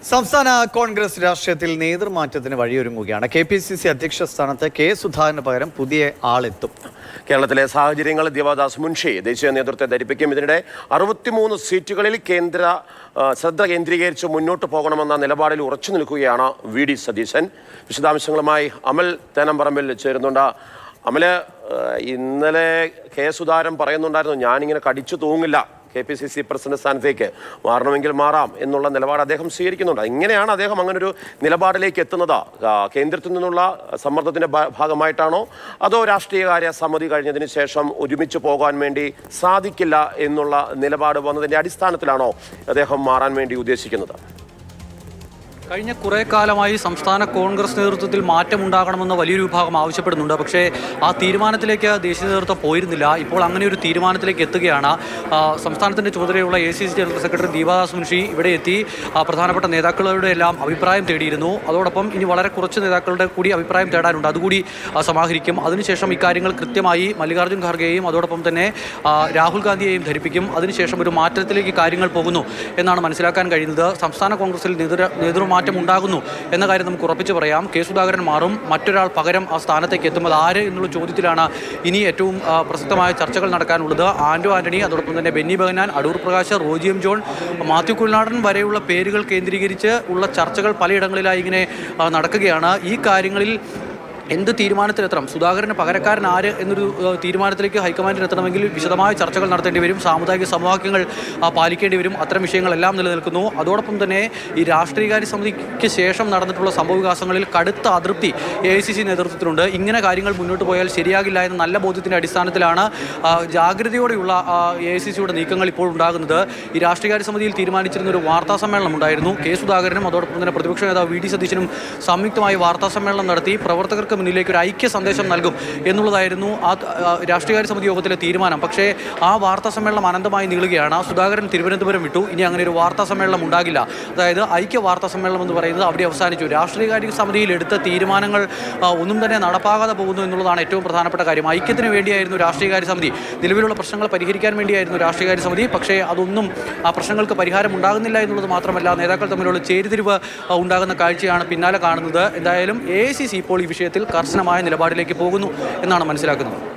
സംസ്ഥാന കോൺഗ്രസ് രാഷ്ട്രീയത്തിൽ നേതൃമാറ്റത്തിന് വഴിയൊരുങ്ങുകയാണ്. KPCC അധ്യക്ഷ സ്ഥാനത്ത് കെ സുധാകരന് പകരം പുതിയ ആളെത്തും. കേരളത്തിലെ സാഹചര്യങ്ങൾ ദേവദാസ് മുൻഷി ദേശീയ നേതൃത്വത്തെ ധരിപ്പിക്കും. ഇതിനിടെ 63 സീറ്റുകളിൽ ശ്രദ്ധ കേന്ദ്രീകരിച്ച് മുന്നോട്ട് പോകണമെന്ന നിലപാടിൽ ഉറച്ചു നിൽക്കുകയാണ് VD സതീശൻ. വിശദാംശങ്ങളുമായി അമൽ തേനമ്പറമ്പിൽ ചേരുന്നുണ്ട്. അമല്, ഇന്നലെ കെ സുധാകരൻ പറയുന്നുണ്ടായിരുന്നു, ഞാനിങ്ങനെ കടിച്ചു തൂങ്ങില്ല, KPCC പ്രസിഡന്റ് സ്ഥാനത്തേക്ക് മാറണമെങ്കിൽ മാറാം എന്നുള്ള നിലപാട് അദ്ദേഹം സ്വീകരിക്കുന്നുണ്ട്. എങ്ങനെയാണ് അദ്ദേഹം അങ്ങനൊരു നിലപാടിലേക്ക് എത്തുന്നത്? കേന്ദ്രത്തിൽ നിന്നുള്ള സമ്മർദ്ദത്തിന്റെ ഭാഗമായിട്ടാണോ, അതോ രാഷ്ട്രീയകാര്യ സമിതി കഴിഞ്ഞതിന് ശേഷം ഒരുമിച്ച് പോകാൻ വേണ്ടി സാധിക്കില്ല എന്നുള്ള നിലപാട് വന്നതിന്റെ അടിസ്ഥാനത്തിലാണോ അദ്ദേഹം മാറാൻ വേണ്ടി ഉദ്ദേശിക്കുന്നത്? കഴിഞ്ഞ കുറേ കാലമായി സംസ്ഥാന കോൺഗ്രസ് നേതൃത്വത്തിൽ മാറ്റമുണ്ടാകണമെന്ന് വലിയൊരു വിഭാഗം ആവശ്യപ്പെടുന്നുണ്ട്. പക്ഷേ ആ തീരുമാനത്തിലേക്ക് ദേശീയ നേതൃത്വം പോയിരുന്നില്ല. ഇപ്പോൾ അങ്ങനെ ഒരു തീരുമാനത്തിലേക്ക് എത്തുകയാണ്. സംസ്ഥാനത്തിൻ്റെ ചുമതലയുള്ള ACC general secretary Devdas Munshi ഇവിടെ എത്തി പ്രധാനപ്പെട്ട നേതാക്കളുടെ എല്ലാം അഭിപ്രായം തേടിയിരുന്നു. അതോടൊപ്പം ഇനി വളരെ കുറച്ച് നേതാക്കളുടെ കൂടി അഭിപ്രായം തേടാനുണ്ട്, അതുകൂടി സമാഹരിക്കും. അതിനുശേഷം ഇക്കാര്യങ്ങൾ കൃത്യമായി മല്ലികാർജ്ജുൻ ഖാർഗെയെയും അതോടൊപ്പം തന്നെ രാഹുൽ ഗാന്ധിയെയും ധരിപ്പിക്കും. അതിനുശേഷം ഒരു മാറ്റത്തിലേക്ക് കാര്യങ്ങൾ പോകുന്നു എന്നാണ് മനസ്സിലാക്കാൻ കഴിയുന്നത്. സംസ്ഥാന കോൺഗ്രസിൽ നേതൃമാറ്റം ഉണ്ടാകുന്നു എന്ന കാര്യം നമുക്ക് ഉറപ്പിച്ച് പറയാം. കെ സുധാകരൻ മാറും, മറ്റൊരാൾ പകരം ആ സ്ഥാനത്തേക്ക് എത്തുന്നത് ആര് എന്നുള്ള ചോദ്യത്തിലാണ് ഇനി ഏറ്റവും പ്രസക്തമായ ചർച്ചകൾ നടക്കാനുള്ളത്. ആന്റോ ആന്റണി, അതോടൊപ്പം തന്നെ ബെന്നി ബെഹനാൻ, അടൂർ പ്രകാശ്, റോജി എം ജോൺ, മാത്യു കുഴൽനാടൻ വരെയുള്ള പേരുകൾ കേന്ദ്രീകരിച്ച് ഉള്ള ചർച്ചകൾ പലയിടങ്ങളിലായി ഇങ്ങനെ നടക്കുകയാണ്. ഈ കാര്യങ്ങളിൽ എന്ത് തീരുമാനത്തിലെത്തണം, സുധാകരന് പകരക്കാരൻ ആര് എന്നൊരു തീരുമാനത്തിലേക്ക് ഹൈക്കമാൻഡിനെത്തണമെങ്കിൽ വിശദമായ ചർച്ചകൾ നടത്തേണ്ടി വരും. സാമുദായിക സമവാക്യങ്ങൾ പാലിക്കേണ്ടി വരും. അത്തരം വിഷയങ്ങളെല്ലാം നിലനിൽക്കുന്നു. അതോടൊപ്പം തന്നെ ഈ രാഷ്ട്രീയകാര്യ സമിതിക്ക് ശേഷം നടന്നിട്ടുള്ള സംഭവവികാസങ്ങളിൽ കടുത്ത അതൃപ്തി AICC നേതൃത്വത്തിലുണ്ട്. ഇങ്ങനെ കാര്യങ്ങൾ മുന്നോട്ട് പോയാൽ ശരിയാകില്ല എന്ന നല്ല ബോധ്യത്തിൻ്റെ അടിസ്ഥാനത്തിലാണ് ജാഗ്രതയോടെയുള്ള AICCയുടെ നീക്കങ്ങൾ ഇപ്പോൾ ഉണ്ടാകുന്നത്. ഈ രാഷ്ട്രീയകാര്യ സമിതിയിൽ തീരുമാനിച്ചിരുന്ന ഒരു വാർത്താ സമ്മേളനം ഉണ്ടായിരുന്നു. കെ സുധാകരനും അതോടൊപ്പം തന്നെ പ്രതിപക്ഷ നേതാവ് VD സതീശനും സംയുക്തമായി വാർത്താ സമ്മേളനം നടത്തി പ്രവർത്തകർക്ക് മുന്നിലേക്ക് ഒരു ഐക്യ സന്ദേശം നൽകും എന്നുള്ളതായിരുന്നു ആ രാഷ്ട്രീയകാര്യ സമിതി യോഗത്തിലെ തീരുമാനം. പക്ഷേ ആ വാർത്താ സമ്മേളനം അനന്തമായി നീളുകയാണ്. സുധാകരൻ തിരുവനന്തപുരം വിട്ടു. ഇനി അങ്ങനെ ഒരു വാർത്താ സമ്മേളനം ഉണ്ടാകില്ല. അതായത് ഐക്യ വാർത്താ സമ്മേളനം എന്ന് പറയുന്നത് അവിടെ അവസാനിച്ചു. രാഷ്ട്രീയകാര്യ സമിതിയിൽ എടുത്ത തീരുമാനങ്ങൾ ഒന്നും തന്നെ നടപ്പാകാതെ പോകുന്നു എന്നുള്ളതാണ് ഏറ്റവും പ്രധാനപ്പെട്ട കാര്യം. ഐക്യത്തിന് വേണ്ടിയായിരുന്നു രാഷ്ട്രീയകാര്യ സമിതി, നിലവിലുള്ള പ്രശ്നങ്ങൾ പരിഹരിക്കാൻ വേണ്ടിയായിരുന്നു രാഷ്ട്രീയകാര്യ സമിതി. പക്ഷേ അതൊന്നും ആ പ്രശ്നങ്ങൾക്ക് പരിഹാരം ഉണ്ടാകുന്നില്ല എന്നുള്ളത് മാത്രമല്ല, നേതാക്കൾ തമ്മിലുള്ള ചേരിതിരിവ് ഉണ്ടാകുന്ന കാഴ്ചയാണ് പിന്നാലെ കാണുന്നത്. എന്തായാലും AICC ഇപ്പോൾ ഈ വിഷയത്തിൽ കർശനമായ നിലപാടിലേക്ക് പോകുന്നു എന്നാണ് മനസ്സിലാക്കുന്നത്.